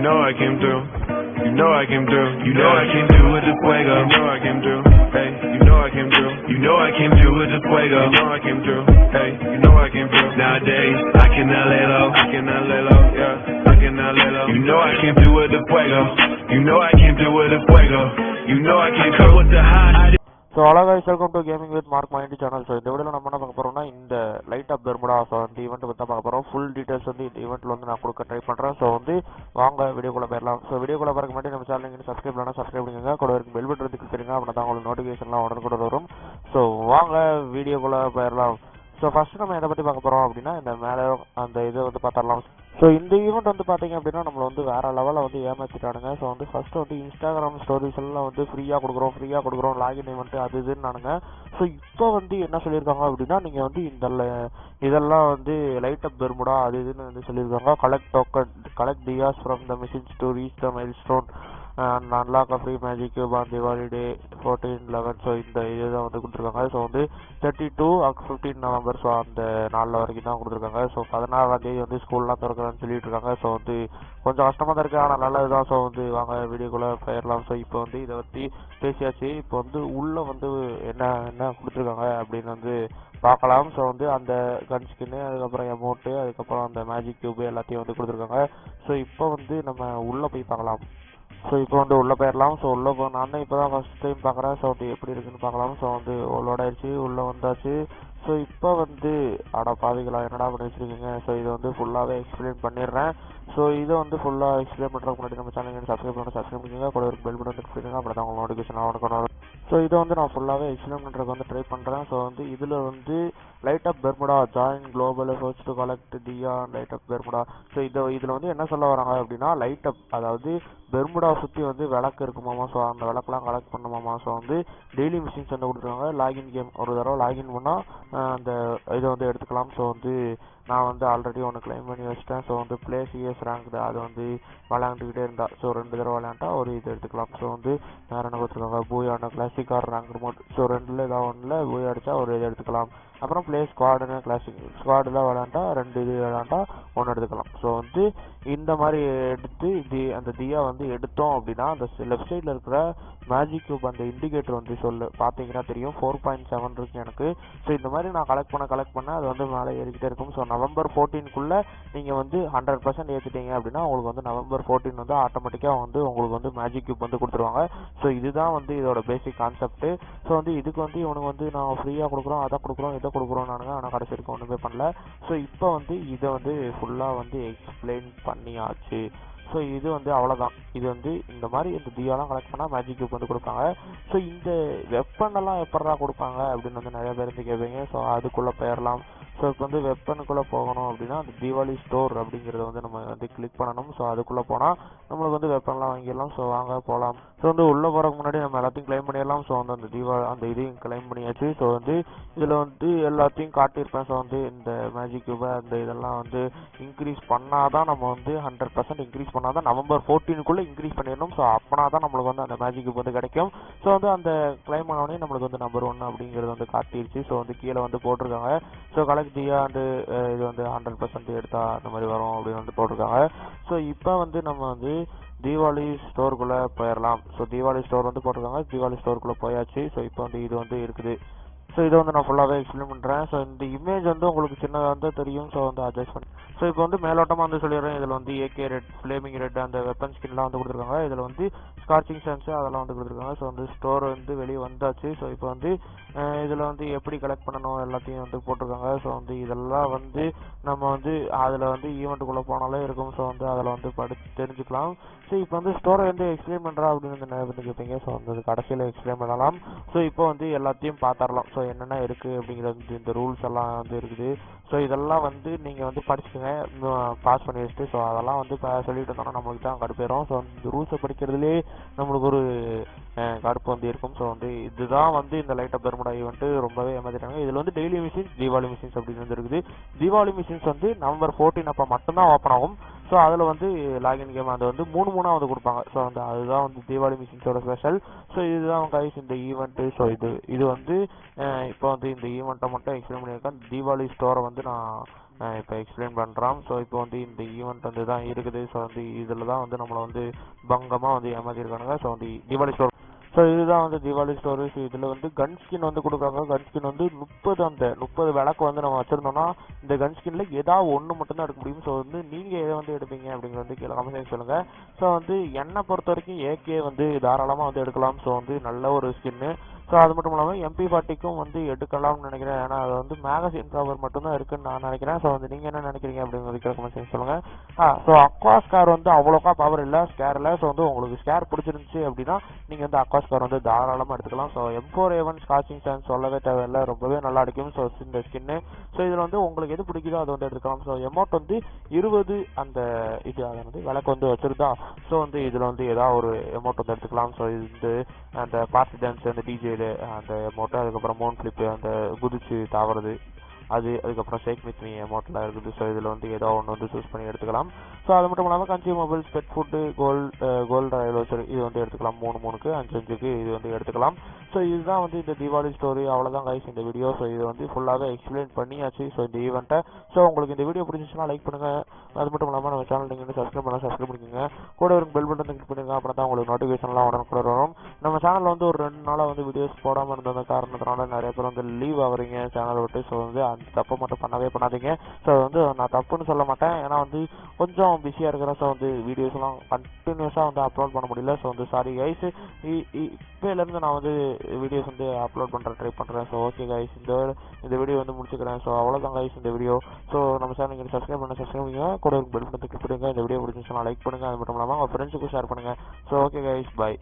know I came through. You know I came through. You know I came through with the fuego. You know I came through. Hey, you know I came through. You know I came through with the fuego. You know I came through. Hey, you know I came through. Nowadays I cannot lay low. I cannot lay low. Yeah, I cannot lay low. You know I came through with the fuego. You know I came through with the fuego. You know I came through with the high. So hello guys, welcome to gaming with Mark Mindy channel. So இந்த video நம்ம என்ன பார்க்க போகிறோம்னா, இந்த light of Bermuda so இந்த event பற்றி பார்க்க போகிறோம். ஃபுல் டீட்டெயில்ஸ் வந்து இந்த ஈவெண்ட்டில் வந்து நான் கொடுக்க ட்ரை பண்ணுறேன். ஸோ வந்து வாங்க வீடியோக்குள்ளே போயிடலாம். ஸோ வீடியோக்குள்ளே பார்க்க மாட்டேன் நம்ம சேனல் நீங்கள் சப்ஸ்கிரைப் பண்ணால் சப்ஸ்கிரைப் பண்ணிக்கோங்க. கூட வரைக்கும் பெல் பட்டன் கிளிக் பண்ணுங்க, அப்படின்னா தான் உங்களுக்கு நோட்டிஃபிகேஷன்லாம் உடனே வரும். ஸோ வாங்க வீடியோக்குள்ளே போயிடலாம். ஸோ ஃபஸ்ட்டு நம்ம எதை பற்றி பார்க்க போகிறோம் அப்படின்னா, இந்த மேலே அந்த இதை வந்து பார்த்துடலாம். ஸோ இந்த ஈவெண்ட் வந்து பார்த்தீங்க அப்படின்னா நம்மளை வந்து வேறு லெவலில் வந்து ஏமாற்றிட்டானுங்க. ஸோ வந்து ஃபஸ்ட்டு வந்து இன்ஸ்டாகிராம் ஸ்டோரிஸ் எல்லாம் வந்து ஃப்ரீயாக கொடுக்குறோம் லாகின் ஈவெண்ட்டு அது இதுன்னு நானுங்க. ஸோ இப்போ வந்து என்ன சொல்லியிருக்காங்க அப்படின்னா, நீங்கள் வந்து இதெல்லாம் வந்து லைட் அப் பெர்முடா அது இதுன்னு வந்து சொல்லியிருக்காங்க. Collect diyas from the machines to reach the milestone and unlock free magic cube on Diwali day 14/11. So இந்த இதுதான் வந்து கொடுத்துருக்காங்க. ஸோ வந்து 32 15 நவம்பர் ஸோ அந்த நாளில் வரைக்கும் தான் கொடுத்துருக்காங்க. ஸோ 16ஆம் தேதி வந்து ஸ்கூல்லாம் திறக்கிறேன்னு சொல்லிட்டு இருக்காங்க. ஸோ வந்து கொஞ்சம் கஷ்டமாக தான் இருக்குது, ஆனால் நல்லது தான். ஸோ வந்து வாங்க வீடியோக்குள்ளே போயிடலாம். ஸோ இப்போ வந்து இதை பற்றி பேசியாச்சு. இப்போ வந்து உள்ளே வந்து என்ன கொடுத்துருக்காங்க அப்படின்னு வந்து பார்க்கலாம். ஸோ வந்து அந்த கன் ஸ்கின்னு, அதுக்கப்புறம் அமௌண்ட்டு, அதுக்கப்புறம் அந்த மேஜிக் கியூபு எல்லாத்தையும் வந்து கொடுத்துருக்காங்க. ஸோ இப்போ வந்து நம்ம உள்ளே போய் பார்க்கலாம். ஸோ இப்போ வந்து உள்ளே போயிடலாம். ஸோ உள்ளே நான் தான் இப்போ தான் ஃபஸ்ட் டைம் பார்க்குறேன். ஸோ வந்து எப்படி இருக்குன்னு பார்க்கலாம். ஸோ வந்து லோட் ஆயிடுச்சு, உள்ளே வந்தாச்சு. ஸோ இப்போ வந்து பாவிகளா என்னடா பண்ணி வச்சுருக்கீங்க. ஸோ இதை வந்து ஃபுல்லாகவே எக்ஸ்பிளைன் பண்ணிடுறேன். ஸோ இதை வந்து ஃபுல்லாக எக்ஸ்பிளைன் பண்ணுறதுக்கு முன்னாடி நம்ம சேனல் சப்ஸ்கிரைப் பண்ணிக்கோங்க, கூட ஒரு பெல் பட்டன் கிளிக் பண்ணுங்க, அப்படி தான் உங்களுக்கு நோட்டிஃபிகேஷன் வரும். ஸோ இதை வந்து நான் ஃபுல்லாகவே எக்ஸ்பிளைன் பண்ணுறதுக்கு வந்து ட்ரை பண்ணுறேன். ஸோ வந்து இதில் வந்து light of Bermuda join global search to collect dia light of Bermuda. So இதில் வந்து என்ன சொல்ல வராங்க அப்படின்னா, லைட் அப் அதாவது பெர்முடா சுற்றி வந்து விளக்கு இருக்குமாமா. ஸோ அந்த விளக்கெலாம் கலெக்ட் பண்ணுமாமா. ஸோ வந்து டெய்லி மிஷின்ஸ் வந்து கொடுத்துருக்காங்க. லாகின் கேம் ஒரு தடவை லாகின் பண்ணால் அந்த இதை வந்து எடுத்துக்கலாம். ஸோ வந்து நான் வந்து ஆல்ரெடி ஒன்று கிளைம் பண்ணி வச்சிட்டேன். ஸோ வந்து பிளே சிஎஸ் ரேங்க்டு அது வந்து விளையாண்டுக்கிட்டே இருந்தா. ஸோ 2 தடவை விளையாண்டா ஒரு இது எடுத்துக்கலாம். ஸோ வந்து வேறு என்ன கொடுத்துருக்காங்க, பூயான classic or ranked mode. So 2ல் ஏதாவது ஒன்றில் பூயா அடித்தா ஒரு இது எடுத்துக்கலாம். அப்புறம் பிளே ஸ்குவாடுன்னு கிளாசிக் ஸ்குவாடில் விளையாண்டா 2 இது விளையாண்டா 1 எடுத்துக்கலாம். ஸோ வந்து இந்த மாதிரி எடுத்து அந்த தியா வந்து எடுத்தோம் அப்படின்னா, அந்த லெஃப்ட் சைடில் இருக்கிற மேஜிக் கியூப் அந்த இண்டிகேட்டர் வந்து பார்த்தீங்கன்னா தெரியும் 4.7 இருக்கு எனக்கு. ஸோ இந்த மாதிரி நான் கலெக்ட் பண்ண அது வந்து மேலே ஏறிக்கிட்டே இருக்கும். ஸோ நவம்பர் 14க்குள்ளே நீங்கள் வந்து 100% ஏற்றிட்டீங்க அப்படின்னா உங்களுக்கு வந்து நவம்பர் 14 வந்து ஆட்டோமேட்டிக்காக வந்து உங்களுக்கு வந்து மேஜிக் கியூப் வந்து கொடுத்துருவாங்க. ஸோ இதுதான் வந்து இதோட பேசிக் கான்செப்ட். ஸோ வந்து இதுக்கு வந்து இவனுக்கு வந்து நான் ஃப்ரீயாக கொடுக்குறோம், அதை கொடுக்குறோம், இதை கொடுக்குறோம் நானுங்க, ஆனால் கடைசி வரைக்கும் ஒன்றுமே பண்ணல. ஸோ இப்போ வந்து இதை வந்து ஃபுல்லாக வந்து எக்ஸ்பிளைன் பண்ணியாச்சு. ஸோ இது வந்து அவ்வளோதான். இது வந்து இந்த மாதிரி இந்த தியாலாம் கலெக்ட் பண்ணால் மேஜிக் கியூப் வந்து கொடுப்பாங்க. ஸோ இந்த வெப்பனெல்லாம் எப்படா கொடுப்பாங்க அப்படின்னு வந்து நிறைய பேர் வந்து கேட்பீங்க. ஸோ அதுக்குள்ளே போயிடலாம். ஸோ இப்போ வந்து வெப்பனுக்குள்ளே போகணும் அப்படின்னா அந்த தீபாவளி ஸ்டோர் அப்படிங்கிறத வந்து நம்ம வந்து கிளிக் பண்ணணும். ஸோ அதுக்குள்ளே போனால் நம்மளுக்கு வந்து வெப்பன்லாம் வாங்கிடலாம். ஸோ வாங்க போகலாம். ஸோ வந்து உள்ளே போகிறதுக்கு முன்னாடி நம்ம எல்லாத்தையும் கிளைம் பண்ணிடலாம். ஸோ வந்து அந்த இதையும் கிளைம் பண்ணியாச்சு. ஸோ வந்து இதில் வந்து எல்லாத்தையும் காட்டியிருப்பேன். ஸோ வந்து இந்த மேஜிக் கியூபை அந்த இதெல்லாம் வந்து இன்க்ரீஸ் பண்ணால் தான் நம்ம வந்து 100% இன்க்ரீஸ் பண்ணால் தான் நவம்பர் 14க்குள்ளே இன்க்ரீஸ் பண்ணிடணும். ஸோ அப்போனா தான் நம்மளுக்கு வந்து அந்த மேஜிக் கியூப் வந்து கிடைக்கும். ஸோ வந்து அந்த கிளைம் பண்ணோடனே நம்மளுக்கு வந்து நம்பர் 1 அப்படிங்கிறது வந்து காட்டிடுச்சு. ஸோ வந்து கீழே வந்து போட்டிருக்காங்க. ஸோ தியா வந்து இது வந்து 100% எடுத்தா அந்த மாதிரி வரும் அப்படின்னு வந்து போட்டிருக்காங்க. ஸோ இப்போ வந்து நம்ம வந்து தீபாவளி ஸ்டோருக்குள்ளே போயிடலாம். ஸோ தீபாவளி ஸ்டோர் வந்து போட்டிருக்காங்க. தீபாவளி ஸ்டோருக்குள்ளே போயாச்சு. ஸோ இப்போ வந்து இது வந்து இருக்குது. ஸோ இதை வந்து நான் ஃபுல்லாகவே எக்ஸ்பிளைன் பண்ணுறேன். ஸோ இந்த இமேஜ் வந்து உங்களுக்கு சின்னதாக வந்து தெரியும். ஸோ வந்து அட்ஜஸ்ட் பண்ணி ஸோ இப்போ வந்து மேலோட்டமாக வந்து சொல்லிடுறேன். இதில் வந்து ஏகே ரெட், ஃப்ளேமிங் ரெட் அந்த வெப்பன் ஸ்கின்லாம் வந்து கொடுத்துருக்காங்க. இதில் வந்து ஸ்கார்ச்சிங் சென்ஸு அதெல்லாம் வந்து கொடுத்துருக்காங்க. ஸோ வந்து ஸ்டோர் வந்து வெளியே வந்தாச்சு. ஸோ இப்போ வந்து இதில் வந்து எப்படி கலெக்ட் பண்ணணும் எல்லாத்தையும் வந்து போட்டிருக்காங்க. ஸோ வந்து இதெல்லாம் வந்து நம்ம வந்து அதில் வந்து ஈவெண்ட்டுக்குள்ளே போனாலே இருக்கும். ஸோ வந்து அதில் வந்து தெரிஞ்சுக்கலாம். ஸோ இப்போ வந்து ஸ்டோரை வந்து எக்ஸ்பிளைன் பண்ணுறா அப்படின்னு வந்து நிறைய பேர் கேட்பீங்க. ஸோ வந்து கடைசியில் எக்ஸ்பிளைன் பண்ணலாம். ஸோ இப்போ வந்து எல்லாத்தையும் பார்த்துடலாம். ஸோ என்னென்ன இருக்குது அப்படிங்கிறது இந்த ரூல்ஸ் எல்லாம் வந்து இருக்குது. ஸோ இதெல்லாம் வந்து நீங்கள் வந்து படிச்சுக்கோங்க பாஸ் பண்ணி வச்சுட்டு. ஸோ அதெல்லாம் வந்து சொல்லிட்டு இருந்தோம்னா நம்மளுக்கு தான் கடுப்பேறும். ஸோ இந்த ரூல்ஸை படிக்கிறதுலே நம்மளுக்கு ஒரு கடுப்பு வந்து இருக்கும். ஸோ வந்து இதுதான் வந்து இந்த லைட் ஆஃப் பெர்முடா ஈவெண்ட் ரொம்பவே ஏமாத்திட்டாங்க. இதில் வந்து டெய்லி மிஷின்ஸ், தீபாவளி மிஷின்ஸ் அப்படின்னு வந்து இருக்குது. தீபாவளி மிஷின்ஸ் வந்து நவம்பர் 14 அப்போ மட்டும்தான் ஓப்பன் ஆகும். ஸோ அதில் வந்து லாகின் கேம் அது வந்து 3 வந்து கொடுப்பாங்க. ஸோ வந்து அதுதான் வந்து தீபாவளி மிஷின்ஸோட ஸ்பெஷல். ஸோ இதுதான் கைஸ் இந்த ஈவெண்ட்டு. ஸோ இது வந்து இப்போ வந்து இந்த ஈவெண்ட்டை மட்டும் எக்ஸ்பிளைன் பண்ணியிருக்கேன். தீபாவளி ஸ்டோரை வந்து நான் இப்போ எக்ஸ்பிளைன் பண்ணுறான். ஸோ இப்போ வந்து இந்த ஈவெண்ட் வந்து தான் இருக்குது. ஸோ வந்து இதில் தான் வந்து நம்மளை வந்து பங்கமாக வந்து ஏமாற்றிருக்கானுங்க. ஸோ வந்து தீபாவளி ஸ்டோர். ஸோ இதுதான் வந்து தீபாவளி ஸ்டோரி. ஸோ இதில் வந்து கன் ஸ்கின் வந்து கொடுக்குறாங்க. கன் ஸ்கின் வந்து 30 விளக்கு வந்து நம்ம வச்சுருந்தோம்னா இந்த கன் ஸ்கின்ல ஏதாவது ஒன்று மட்டும்தான் எடுக்க முடியும். ஸோ வந்து நீங்கள் எதை வந்து எடுப்பீங்க அப்படிங்கிறது வந்து கீழே கமெண்ட் சொல்லுங்கள். ஸோ வந்து என்னை பொறுத்த வரைக்கும் ஏகே வந்து தாராளமாக வந்து எடுக்கலாம். ஸோ வந்து நல்ல ஒரு ஸ்கின்னு. ஸோ அது மட்டும் இல்லாமல் MP40க்கும் வந்து எடுக்கலாம்னு நினைக்கிறேன். ஏன்னா அது வந்து மேகசின் கவர் மட்டும்தான் இருக்குன்னு நான் நினைக்கிறேன். ஸோ வந்து நீங்கள் என்ன நினைக்கிறீங்க அப்படிங்கிறது கீழே கமெண்ட் சொல்லுங்கள். ஸோ அக்வா ஸ்கேர் வந்து அவ்வளோக்கா பவர் இல்லை ஸ்கேரில். ஸோ வந்து உங்களுக்கு ஸ்கேர் பிடிச்சிருந்துச்சு அப்படின்னா நீங்கள் வந்து அக்வா ஸ்கேர் வந்து தாராளமாக எடுத்துக்கலாம். ஸோ M4A1 ஸ்காட்சிங் சான்ஸ் சொல்லவே தேவையில்லை, ரொம்பவே நல்லா அடிக்கும். ஸோ இந்த ஸ்கின்னு ஸோ இதில் வந்து உங்களுக்கு எது பிடிக்குதோ அதை வந்து எடுத்துக்கலாம். ஸோ எமௌண்ட் வந்து 20 அந்த இது அதை வந்து விளக்கு வந்து வச்சுருந்தா. ஸோ வந்து இதில் வந்து ஏதாவது ஒரு எமௌண்ட் வந்து எடுத்துக்கலாம். ஸோ இது வந்து அந்த பார்ட்டி டான்ஸ் அந்த டிஜேல அந்த எமௌண்ட்டு, அதுக்கப்புறம் மோன் ஃபிளிப்பு அந்த குதிச்சு தாவறது அது, அதுக்கப்புறம் ஷேக் வித் மீ அமௌண்ட்லாம் இருக்குது. ஸோ இதில் வந்து ஏதோ ஒன்று வந்து சூஸ் பண்ணி எடுத்துக்கலாம். ஸோ அது மட்டும் இல்லாமல் consumables, pet food, gold royal voucher இது வந்து எடுத்துக்கலாம். 3க்கு 5க்கு இது வந்து எடுத்துக்கலாம். ஸோ இதுதான் வந்து இந்த தீபாவளி ஸ்டோரி. அவ்வளோதான் கைஸ் இந்த வீடியோ. ஸோ இது வந்து ஃபுல்லாகவே எக்ஸ்பிளைன் பண்ணியாச்சு. ஸோ இந்த ஈவெண்ட்டை. ஸோ உங்களுக்கு இந்த வீடியோ பிடிச்சிச்சுன்னா லைக் பண்ணுங்கள். அது மட்டும் இல்லாமல் நம்ம சேனல் நீங்கள் வந்து சப்ஸ்கிரைப் பண்ணிக்கோங்க. கூட ஒரு பெல் பட்டன் கிளிக் பண்ணிடுங்க. அப்புறம் தான் உங்களுக்கு நோட்டிஃபிகேஷன்லாம் உடனே வரும். நம்ம சேனலில் வந்து ஒரு 2 நாளாக வந்து வீடியோஸ் போடாமல் இருந்த காரணத்தினால நிறைய பேர் வந்து லீவ் ஆகுறீங்க சேனலை விட்டு. ஸோ வந்து அந்த தப்பை மட்டும் பண்ணாதீங்க. ஸோ வந்து நான் தப்புன்னு சொல்ல மாட்டேன், ஏன்னா வந்து கொஞ்சம் பிஸியாக இருக்கிறேன். ஸோ வந்து வீடியோஸ்லாம் கண்டினியூஸாக வந்து அப்லோட் பண்ண முடியல. ஸோ வந்து சாரி கைஸ், இப்போலேருந்து நான் வந்து வீடியோஸ் வந்து அப்லோட் ட்ரை பண்ணுறேன். ஸோ ஓகே கைஸ், இந்த வீடியோ வந்து முடிச்சுக்கிறேன். ஸோ அவ்வளோதான் கைஸ் இந்த வீடியோ. ஸோ நம்ம சேனல் நீங்கள் சப்ஸ்கிரைப் பண்ணுங்க. கூட ஒரு பெல் பட்டன் கிளிக் பண்ணுங்க. இந்த வீடியோ பிடிச்சிச்சுன்னா லைக் பண்ணுங்கள். அது மட்டும் இல்லாமல் உங்கள் ஃப்ரெண்ட்ஸுக்கும் ஷேர் பண்ணுங்கள். So okay guys, by.